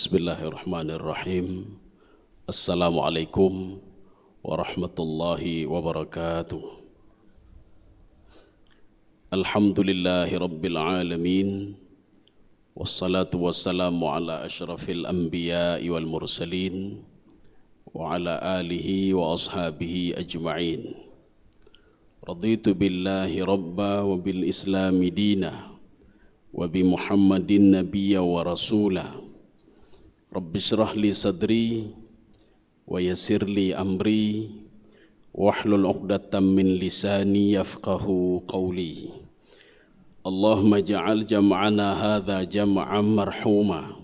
Bismillahirrahmanirrahim. Assalamualaikum warahmatullahi wabarakatuh. Alhamdulillahi rabbil alamin. Wassalatu wassalamu ala ashrafil anbiya'i wal mursalin wa ala alihi wa ashabihi ajma'in. Raditu billahi rabba wa bil islami dina wa bi Muhammadin nabiyya wa rasula. Rabbi shrah li sadri wa yassir li amri wahlul 'uqdatam min lisani yafqahu qawli. Allahumma ja'al jam'ana hadza jam'an marhuma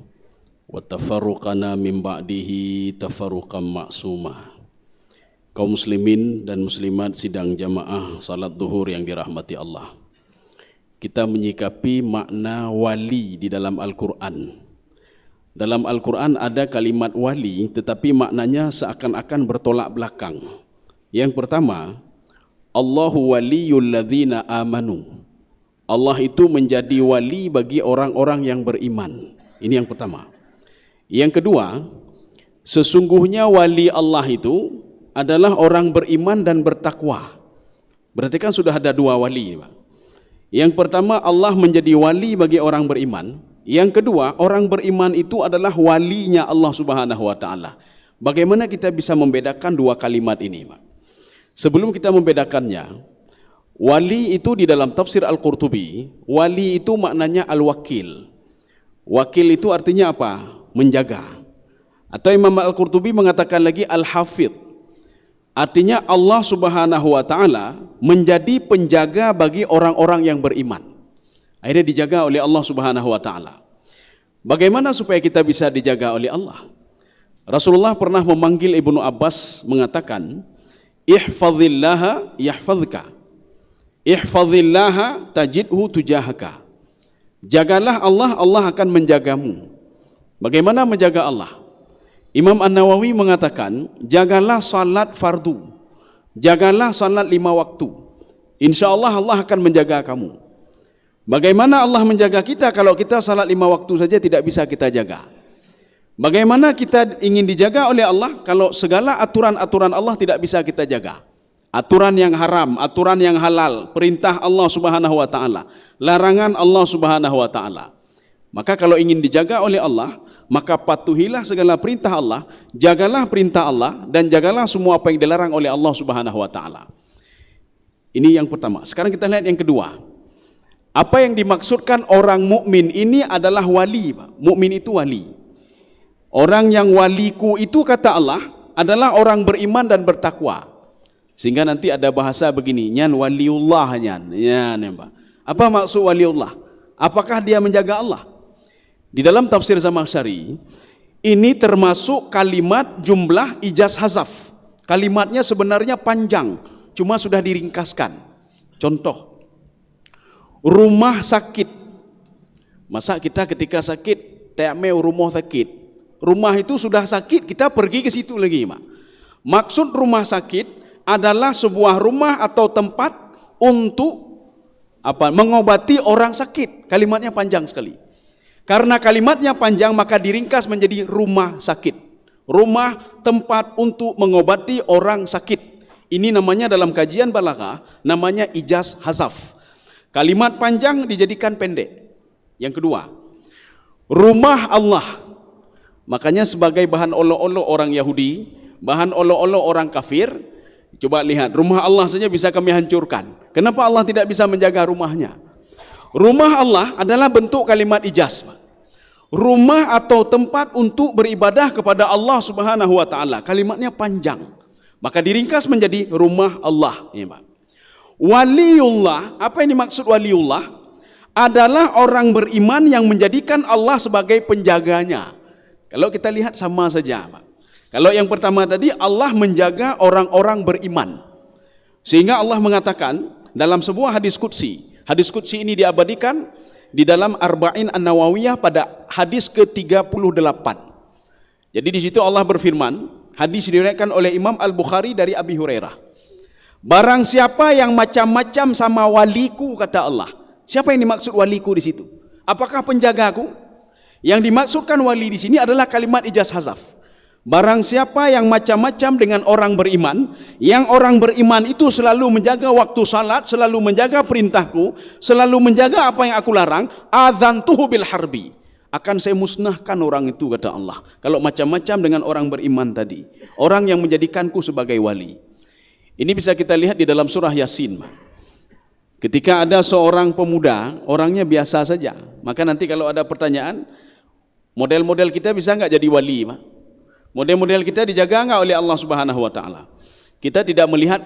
wa tafarruqana min ba'dihi tafarruqan ma'suma. Kaum muslimin dan muslimat sidang jamaah salat zuhur yang dirahmati Allah. Kita menyikapi makna wali di dalam Al-Quran. Dalam Al-Quran ada kalimat wali tetapi maknanya seakan-akan bertolak belakang. Yang pertama, Allahu waliyul ladzina amanu. Allah itu menjadi wali bagi orang-orang yang beriman. Ini yang pertama. Yang kedua, sesungguhnya wali Allah itu adalah orang beriman dan bertakwa. Berarti kan sudah ada dua wali. Yang pertama, Allah menjadi wali bagi orang beriman. Yang kedua, orang beriman itu adalah walinya Allah Subhanahu wa taala. Bagaimana kita bisa membedakan dua kalimat ini, Pak? Sebelum kita membedakannya, wali itu di dalam tafsir Al-Qurtubi, wali itu maknanya al-wakil. Wakil itu artinya apa? Menjaga. Atau Imam Al-Qurtubi mengatakan lagi al-hafidh. Artinya Allah Subhanahu wa taala menjadi penjaga bagi orang-orang yang beriman. Akhirnya dijaga oleh Allah Subhanahu wa taala. Bagaimana supaya kita bisa dijaga oleh Allah? Rasulullah pernah memanggil Ibnu Abbas mengatakan, "Ihfazillaha yahfazka. Ihfazillaha tajidhu tujahaka." Jagalah Allah, Allah akan menjagamu. Bagaimana menjaga Allah? Imam An-Nawawi mengatakan, jagalah salat fardu. Jagalah salat 5 waktu. InsyaAllah Allah akan menjaga kamu. Bagaimana Allah menjaga kita kalau kita salat 5 waktu saja tidak bisa kita jaga? Bagaimana kita ingin dijaga oleh Allah kalau segala aturan-aturan Allah tidak bisa kita jaga? Aturan yang haram, aturan yang halal, perintah Allah Subhanahu wa taala, larangan Allah Subhanahu wa taala. Maka kalau ingin dijaga oleh Allah, maka patuhilah segala perintah Allah, jagalah perintah Allah dan jagalah semua apa yang dilarang oleh Allah Subhanahu wa taala. Ini yang pertama. Sekarang kita lihat yang kedua. Apa yang dimaksudkan orang mukmin ini adalah wali, Pak. Mukmin itu wali. Orang yang waliku itu kata Allah adalah orang beriman dan bertakwa. Sehingga nanti ada bahasa begini, nyan waliullah nyan. Nyan, Pak. Apa maksud waliullah? Apakah dia menjaga Allah? Di dalam tafsir Zamakhsyari, ini termasuk kalimat jumlah ijaz hazaf. Kalimatnya sebenarnya panjang, cuma sudah diringkaskan. Contoh, rumah sakit. Masa kita ketika sakit, teameu rumah sakit. Rumah itu sudah sakit, kita pergi ke situ lagi, Mak. Maksud rumah sakit adalah sebuah rumah atau tempat untuk mengobati orang sakit. Kalimatnya panjang sekali. Karena kalimatnya panjang maka diringkas menjadi rumah sakit. Rumah tempat untuk mengobati orang sakit. Ini namanya dalam kajian balaghah namanya ijaz hazaf. Kalimat panjang dijadikan pendek. Yang kedua, rumah Allah. Makanya sebagai bahan olok-olok orang Yahudi, bahan olok-olok orang kafir, coba lihat, rumah Allah saja bisa kami hancurkan. Kenapa Allah tidak bisa menjaga rumahnya? Rumah Allah adalah bentuk kalimat ijaz. Rumah atau tempat untuk beribadah kepada Allah Subhanahu wa taala. Kalimatnya panjang. Maka diringkas menjadi rumah Allah. Ya, Pak. Waliullah, apa yang dimaksud waliullah? Adalah orang beriman yang menjadikan Allah sebagai penjaganya. Kalau kita lihat sama saja, Pak. Kalau yang pertama tadi Allah menjaga orang-orang beriman. Sehingga Allah mengatakan dalam sebuah hadis qudsi. Hadis qudsi ini diabadikan di dalam Arba'in An-Nawawiyah pada hadis ke-38. Jadi di situ Allah berfirman, hadis diriwayatkan oleh Imam Al-Bukhari dari Abi Hurairah. Barang siapa yang macam-macam sama waliku, kata Allah. Siapa yang dimaksud waliku di situ? Apakah penjagaku? Yang dimaksudkan wali di sini adalah kalimat ijaz hazaf. Barang siapa yang macam-macam dengan orang beriman, yang orang beriman itu selalu menjaga waktu salat, selalu menjaga perintahku, selalu menjaga apa yang aku larang, adzantuhu bil harbi, akan saya musnahkan orang itu, kata Allah. Kalau macam-macam dengan orang beriman tadi, orang yang menjadikanku sebagai wali. Ini bisa kita lihat di dalam surah Yasin. Ketika ada seorang pemuda, orangnya biasa saja, maka nanti kalau ada pertanyaan, model-model kita bisa enggak jadi wali, Pak? Model-model kita dijaga enggak oleh Allah Subhanahu wa taala? Kita tidak melihat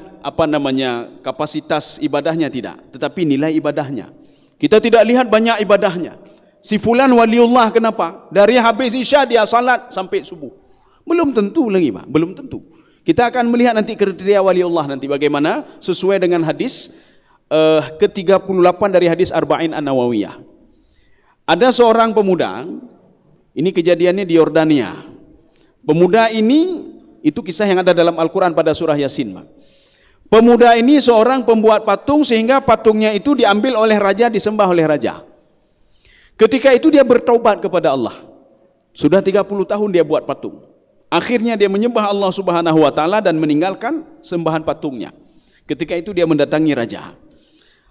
kapasitas ibadahnya, tidak, tetapi nilai ibadahnya. Kita tidak lihat banyak ibadahnya. Si fulan waliullah, kenapa? Dari habis isya dia salat sampai subuh. Belum tentu lagi, Pak, belum tentu. Kita akan melihat nanti kriteria waliullah nanti bagaimana sesuai dengan hadis ke-38 dari hadis Arba'in An-Nawawiyah. Ada seorang pemuda, ini kejadiannya di Yordania. Pemuda ini, itu kisah yang ada dalam Al-Quran pada surah Yasin. Pemuda ini seorang pembuat patung, sehingga patungnya itu diambil oleh raja, disembah oleh raja. Ketika itu dia bertaubat kepada Allah. Sudah 30 tahun dia buat patung. Akhirnya dia menyembah Allah Subhanahu wa taala dan meninggalkan sembahan patungnya. Ketika itu dia mendatangi raja.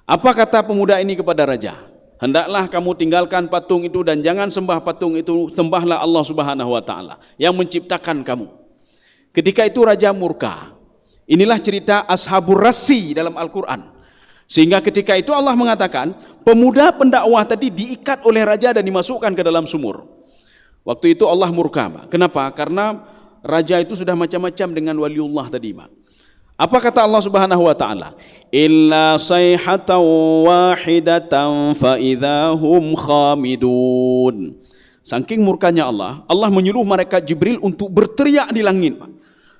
Apa kata pemuda ini kepada raja? Hendaklah kamu tinggalkan patung itu dan jangan sembah patung itu, sembahlah Allah Subhanahu wa taala yang menciptakan kamu. Ketika itu raja murka. Inilah cerita Ashabur Rassi dalam Al-Qur'an. Sehingga ketika itu Allah mengatakan, pemuda pendakwah tadi diikat oleh raja dan dimasukkan ke dalam sumur. Waktu itu Allah murka, Pak. Kenapa? Karena raja itu sudah macam-macam dengan waliullah tadi, Pak. Apa kata Allah Subhanahu wa taala? Illa sayhatan wahidatan fa idzahum khamidun. Saking murkanya Allah, Allah menyuruh malaikat Jibril untuk berteriak di langit.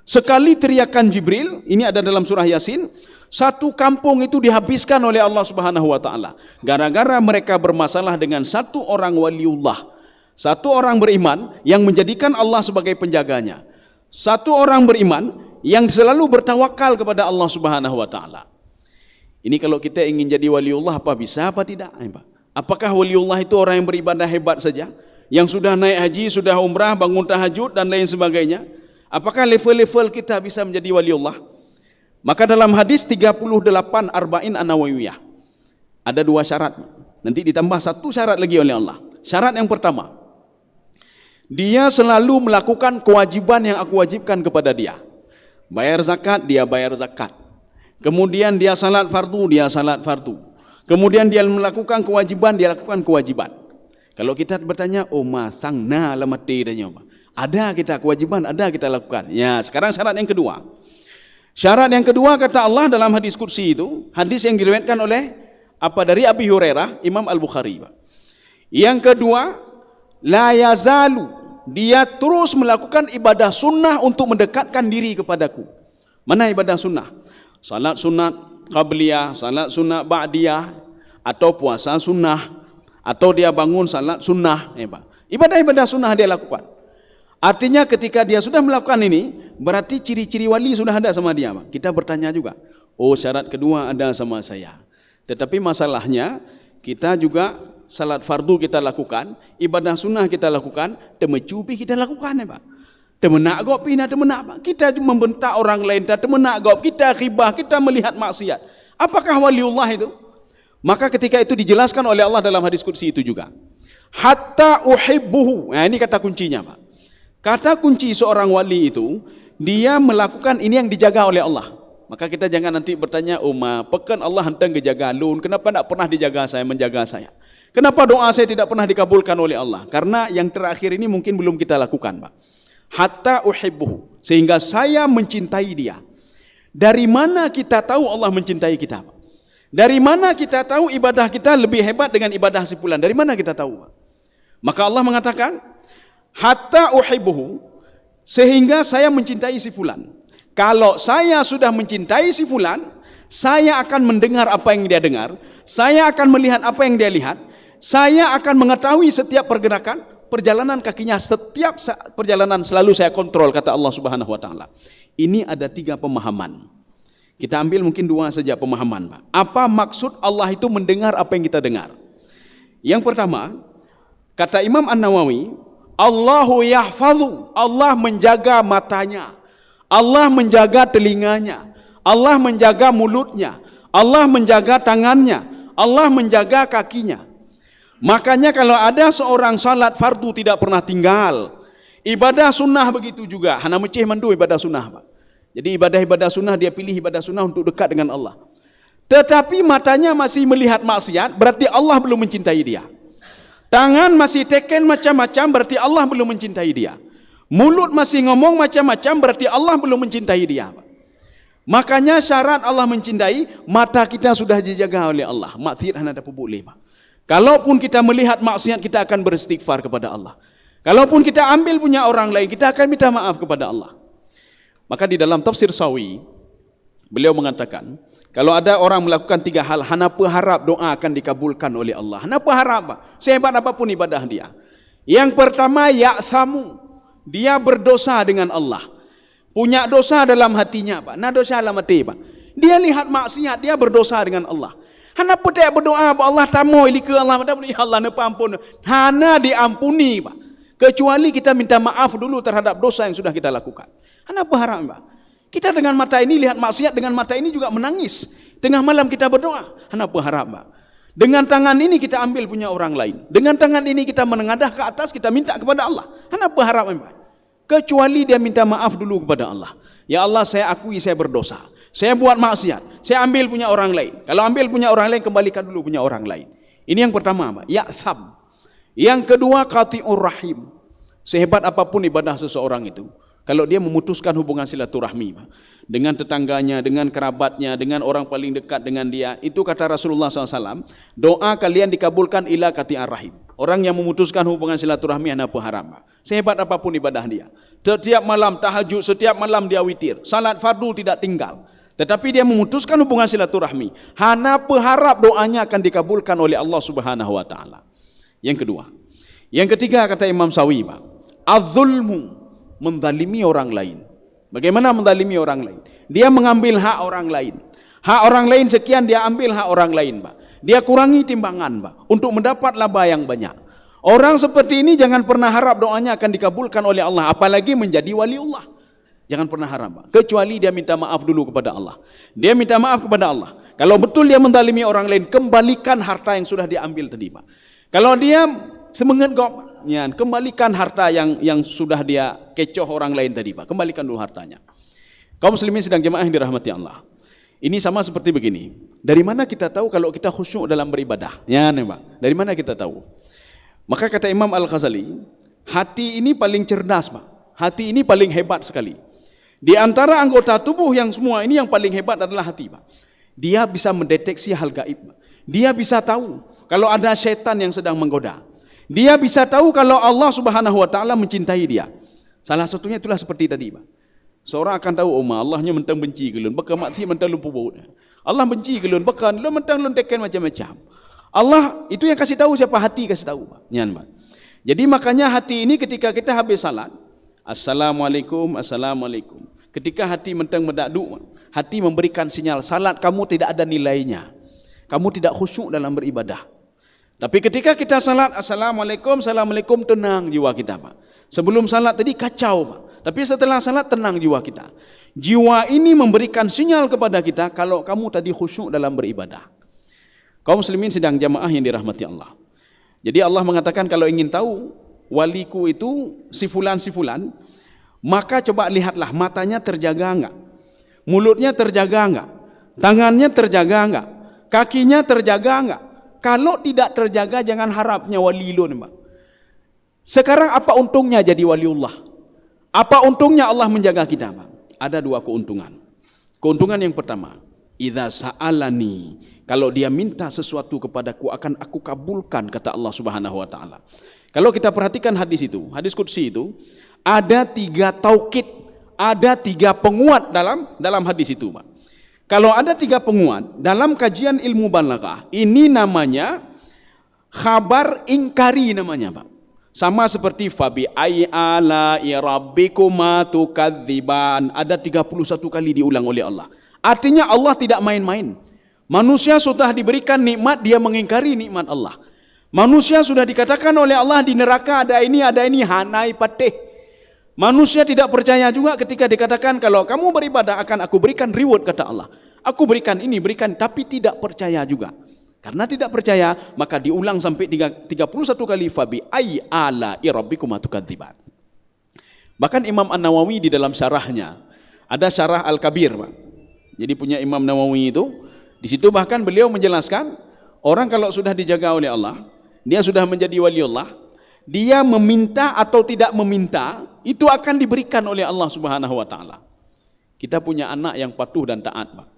Sekali teriakan Jibril, ini ada dalam surah Yasin, satu kampung itu dihabiskan oleh Allah Subhanahu wa taala. Gara-gara mereka bermasalah dengan satu orang waliullah, satu orang beriman yang menjadikan Allah sebagai penjaganya. Satu orang beriman yang selalu bertawakal kepada Allah Subhanahu wa taala. Ini kalau kita ingin jadi waliullah, apa bisa apa tidak? Apakah waliullah itu orang yang beribadah hebat saja, yang sudah naik haji, sudah umrah, bangun tahajud dan lain sebagainya? Apakah level-level kita bisa menjadi waliullah? Maka dalam hadis 38 Arba'in An-Nawawiyah ada 2 syarat. Nanti ditambah 1 syarat lagi oleh Allah. Syarat yang pertama, dia selalu melakukan kewajiban yang aku wajibkan kepada dia. Bayar zakat, dia bayar zakat. Kemudian dia salat fardu, dia salat fardu. Kemudian dia melakukan kewajiban, dia lakukan kewajiban. Kalau kita bertanya, oh masang na lamati dan nyoba. Ada kita kewajiban, ada kita lakukan. Ya, sekarang syarat yang kedua. Syarat yang kedua kata Allah dalam hadis kursi itu, hadis yang diriwayatkan oleh dari Abi Hurairah, Imam Al-Bukhari. Yang kedua, la yazalu, dia terus melakukan ibadah sunnah untuk mendekatkan diri kepadaku. Mana ibadah sunnah? Salat sunat qabliyah, salat sunat ba'diyah, atau puasa sunnah, atau dia bangun salat sunnah. Ibadah-ibadah sunnah dia lakukan. Artinya ketika dia sudah melakukan ini, berarti ciri-ciri wali sudah ada sama dia. Kita bertanya juga, oh syarat kedua ada sama saya. Tetapi masalahnya, kita juga salat fardu kita lakukan, ibadah sunnah kita lakukan, temecubi kita lakukan, Pak. Temenak gop pina temenak, Pak. Kita membentak orang lain, temenak gop, kita khibah, kita melihat maksiat. Apakah waliullah itu? Maka ketika itu dijelaskan oleh Allah dalam hadis qudsi itu juga. Hatta uhibbuhu. Nah, ini kata kuncinya, Pak. Kata kunci seorang wali itu, dia melakukan ini yang dijaga oleh Allah. Maka kita jangan nanti bertanya, pekan Allah hentang kejaga lun, kenapa tidak pernah dijaga saya, menjaga saya? Kenapa doa saya tidak pernah dikabulkan oleh Allah? Karena yang terakhir ini mungkin belum kita lakukan, Pak. Hatta uhibbuhu, sehingga saya mencintai dia. Dari mana kita tahu Allah mencintai kita, Pak? Dari mana kita tahu ibadah kita lebih hebat dengan ibadah si fulan? Dari mana kita tahu, Pak? Maka Allah mengatakan, hatta uhibbuhu, sehingga saya mencintai si fulan. Kalau saya sudah mencintai si fulan, saya akan mendengar apa yang dia dengar, saya akan melihat apa yang dia lihat, saya akan mengetahui setiap perjalanan kakinya, setiap perjalanan selalu saya kontrol, kata Allah Subhanahu wa taala. Ini ada 3 pemahaman. Kita ambil mungkin 2 saja pemahaman, Pak. Apa maksud Allah itu mendengar apa yang kita dengar? Yang pertama, Kata Imam An-Nawawi, Allahu yahfazu, Allah menjaga matanya, Allah menjaga telinganya, Allah menjaga mulutnya, Allah menjaga tangannya, Allah menjaga kakinya. Makanya kalau ada seorang salat fardu tidak pernah tinggal, ibadah sunnah begitu juga. Hana mecih mandu ibadah sunnah, Pak. Jadi ibadah-ibadah sunnah dia pilih ibadah sunnah untuk dekat dengan Allah. Tetapi matanya masih melihat maksiat, berarti Allah belum mencintai dia. Tangan masih teken macam-macam, berarti Allah belum mencintai dia. Mulut masih ngomong macam-macam, berarti Allah belum mencintai dia. Makanya syarat Allah mencintai, mata kita sudah dijaga oleh Allah. Maksiat hana dapat boleh, Pak. Kalaupun kita melihat maksiat, kita akan beristighfar kepada Allah. Kalaupun kita ambil punya orang lain, kita akan minta maaf kepada Allah. Maka di dalam tafsir Sawi, beliau mengatakan, kalau ada orang melakukan 3 hal, hana berharap doa akan dikabulkan oleh Allah. Hana berharap, Pak. Sehebat apapun ibadah dia. Yang pertama, ya'thamu. Dia berdosa dengan Allah. Punya dosa dalam hatinya, Pak. Nah dosa dalam hati, Pak. Dia lihat maksiat, dia berdosa dengan Allah. Hana pedak berdoa, Allah tamu ilika Allah, ya Allah napa ampun. Hana diampuni, Pak. Kecuali kita minta maaf dulu terhadap dosa yang sudah kita lakukan. Hana berharap, Pak. Kita dengan mata ini lihat maksiat, dengan mata ini juga menangis. Tengah malam kita berdoa. Hana berharap, Pak. Dengan tangan ini kita ambil punya orang lain. Dengan tangan ini kita menengadah ke atas, kita minta kepada Allah. Hana berharap, Pak. Kecuali dia minta maaf dulu kepada Allah. Ya Allah, saya akui saya berdosa. Saya buat maksiat. Saya ambil punya orang lain. Kalau ambil punya orang lain, kembalikan dulu punya orang lain. Ini yang pertama, Pak. Ya'tham. Yang kedua, qati'ur rahim. Sehebat apapun ibadah seseorang itu, kalau dia memutuskan hubungan silaturahmi, Pak, dengan tetangganya, dengan kerabatnya, dengan orang paling dekat dengan dia, itu kata Rasulullah SAW, doa kalian dikabulkan ila qati'ar rahim. Orang yang memutuskan hubungan silaturahmi hana berharap, Pak. Sehebat apapun ibadah dia. Setiap malam tahajud, setiap malam dia witir. Salat fardu tidak tinggal. Tetapi dia memutuskan hubungan silaturahmi. Hana berharap doanya akan dikabulkan oleh Allah Subhanahu wa taala. Yang kedua. Yang ketiga kata Imam Sawi, Pak, az-zulmu, menzalimi orang lain. Bagaimana menzalimi orang lain? Dia mengambil hak orang lain. Hak orang lain sekian dia ambil hak orang lain, Pak. Dia kurangi timbangan, Pak, untuk mendapat laba yang banyak. Orang seperti ini jangan pernah harap doanya akan dikabulkan oleh Allah, apalagi menjadi waliullah. Jangan pernah harap, Pak. Kecuali dia minta maaf dulu kepada Allah. Dia minta maaf kepada Allah. Kalau betul dia menzalimi orang lain, kembalikan harta yang sudah diambil tadi, Pak. Kalau dia semengegok, ya, kembalikan harta yang sudah dia kecoh orang lain tadi, Pak. Kembalikan dulu hartanya. Kaum muslimin sedang jemaah yang dirahmati Allah. Ini sama seperti begini. Dari mana kita tahu kalau kita khusyuk dalam beribadah? Ya, nih, Pak. Dari mana kita tahu? Maka kata Imam Al-Ghazali, hati ini paling cerdas, Pak. Hati ini paling hebat sekali. Di antara anggota tubuh yang semua ini yang paling hebat adalah hati, Pak. Dia bisa mendeteksi hal gaib, Pak. Dia bisa tahu kalau ada syaitan yang sedang menggoda. Dia bisa tahu kalau Allah Subhanahu wa taala mencintai dia. Salah satunya itulah seperti tadi, Pak. Seorang akan tahu, Allahnya mentang benci ke lun, baka mati mentang lu pubut. Allah benci ke lun, baka lu mentang lun teken macam-macam. Allah itu yang kasih tahu, siapa hati kasih tahu, Pak. Nyan, Pak. Jadi makanya hati ini ketika kita habis salat, Assalamualaikum, Assalamualaikum. Ketika hati mentang mendaduk, hati memberikan sinyal, salat kamu tidak ada nilainya. Kamu tidak khusyuk dalam beribadah. Tapi ketika kita salat, Assalamualaikum, Assalamualaikum, tenang jiwa kita, Pak. Sebelum salat tadi kacau, Pak. Tapi setelah salat tenang jiwa kita. Jiwa ini memberikan sinyal kepada kita kalau kamu tadi khusyuk dalam beribadah. Kaum muslimin sedang jamaah yang dirahmati Allah. Jadi Allah mengatakan kalau ingin tahu waliku itu si fulan, maka coba lihatlah matanya terjaga enggak, mulutnya terjaga enggak, tangannya terjaga enggak, kakinya terjaga enggak. Kalau tidak terjaga jangan harapnya wali lun, Pak. Sekarang apa untungnya jadi waliullah? Apa untungnya Allah menjaga kita, Pak? Ada 2 keuntungan. Keuntungan yang pertama, idza sa'alani, kalau dia minta sesuatu kepadaku akan aku kabulkan, kata Allah Subhanahu wa taala. Kalau kita perhatikan hadis itu, hadis qudsi itu, ada 3 taukid, ada 3 penguat dalam hadis itu, Pak. Kalau ada 3 penguat dalam kajian ilmu balaghah, ini namanya khabar ingkari namanya, Pak. Sama seperti fabi ai ala rabbikuma tukadziban, ada 31 kali diulang oleh Allah. Artinya Allah tidak main-main. Manusia sudah diberikan nikmat, dia mengingkari nikmat Allah. Manusia sudah dikatakan oleh Allah di neraka ada ini, hanai patih. Manusia tidak percaya juga ketika dikatakan kalau kamu beribadah akan aku berikan reward, kata Allah. Aku berikan ini, berikan, tapi tidak percaya juga. Karena tidak percaya, maka diulang sampai 31 kali, fabi ayyi ala'i rabbikuma tukadziban. Bahkan Imam An-Nawawi di dalam syarahnya, ada syarah Al-Kabir, Pak. Jadi punya Imam Nawawi itu, di situ bahkan beliau menjelaskan, orang kalau sudah dijaga oleh Allah, dia sudah menjadi wali Allah, dia meminta atau tidak meminta, itu akan diberikan oleh Allah Subhanahu wa taala. Kita punya anak yang patuh dan taat, Pak.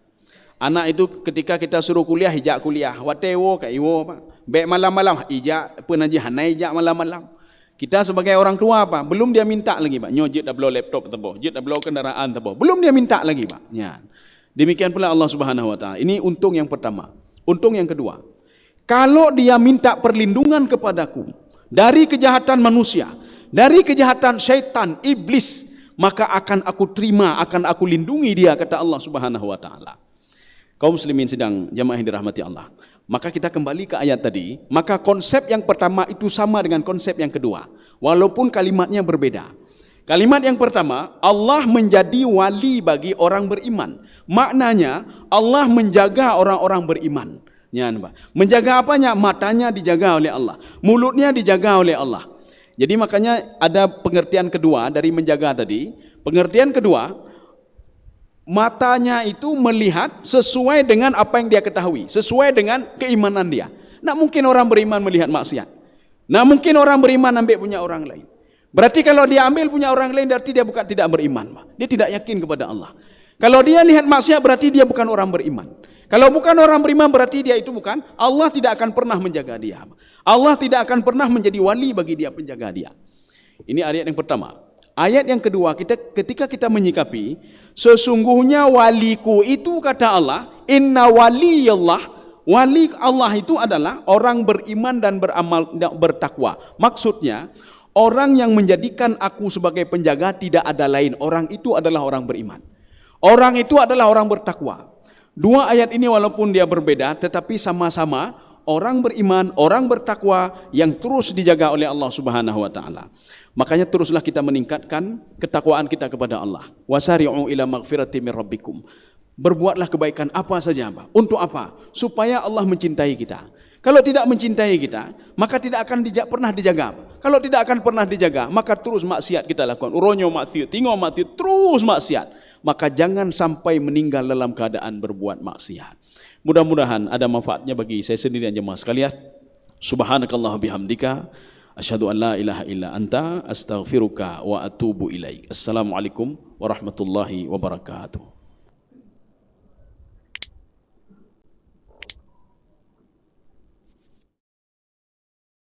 Anak itu ketika kita suruh kuliah, hijak kuliah. Watewo kaiwo, Pak. Baik malam-malam hijak, penaji hanai hijak malam-malam. Kita sebagai orang tua, apa? Belum dia minta lagi, Pak. Nyojit dah blow laptop tebo, jit dah blow kendaraan tebo. Belum dia minta lagi, Pak. Ya. Demikian pula Allah Subhanahu wa taala. Ini untung yang pertama. Untung yang kedua. Kalau dia minta perlindungan kepadaku dari kejahatan manusia, dari kejahatan syaitan, iblis, maka akan aku terima, akan aku lindungi dia, kata Allah Subhanahu wa taala. Kaum muslimin sidang jamaah yang dirahmati Allah. Maka kita kembali ke ayat tadi, maka konsep yang pertama itu sama dengan konsep yang kedua, walaupun kalimatnya berbeda. Kalimat yang pertama, Allah menjadi wali bagi orang beriman. Maknanya Allah menjaga orang-orang beriman. Ya, menjaga apanya? Matanya dijaga oleh Allah, mulutnya dijaga oleh Allah. Jadi makanya ada pengertian kedua dari menjaga tadi. Pengertian kedua, matanya itu melihat sesuai dengan apa yang dia ketahui, sesuai dengan keimanan dia. Nak mungkin orang beriman melihat maksiat. Nak mungkin orang beriman ambil punya orang lain. Berarti kalau dia ambil punya orang lain, berarti dia bukan tidak beriman. Dia tidak yakin kepada Allah. Kalau dia lihat maksiat, berarti dia bukan orang beriman. Kalau bukan orang beriman, berarti dia itu bukan. Allah tidak akan pernah menjaga dia. Allah tidak akan pernah menjadi wali bagi dia, penjaga dia. Ini ayat yang pertama. Ayat yang kedua, ketika kita menyikapi, sesungguhnya waliku itu, kata Allah, inna waliyallah, wali Allah itu adalah orang beriman dan beramal bertakwa. Maksudnya, orang yang menjadikan aku sebagai penjaga tidak ada lain. Orang itu adalah orang beriman. Orang itu adalah orang bertakwa. Dua ayat ini walaupun dia berbeda, tetapi sama-sama orang beriman, orang bertakwa yang terus dijaga oleh Allah Subhanahu wa taala. Makanya teruslah kita meningkatkan ketakwaan kita kepada Allah. Wasari'u ila maghfirati min rabbikum. Berbuatlah kebaikan apa saja, Pak. Untuk apa? Supaya Allah mencintai kita. Kalau tidak mencintai kita, maka tidak akan pernah dijaga. Kalau tidak akan pernah dijaga, maka terus maksiat kita lakukan. Uronyo maksiat, tinggal maksiat, terus maksiat. Maka jangan sampai meninggal dalam keadaan berbuat maksiat. Mudah-mudahan ada manfaatnya bagi saya sendiri dan jemaah sekalian. Subhanakallah bihamdika, asyhadu an la ilaha illa anta, astaghfiruka wa atubu ilaik. Assalamualaikum warahmatullahi wabarakatuh.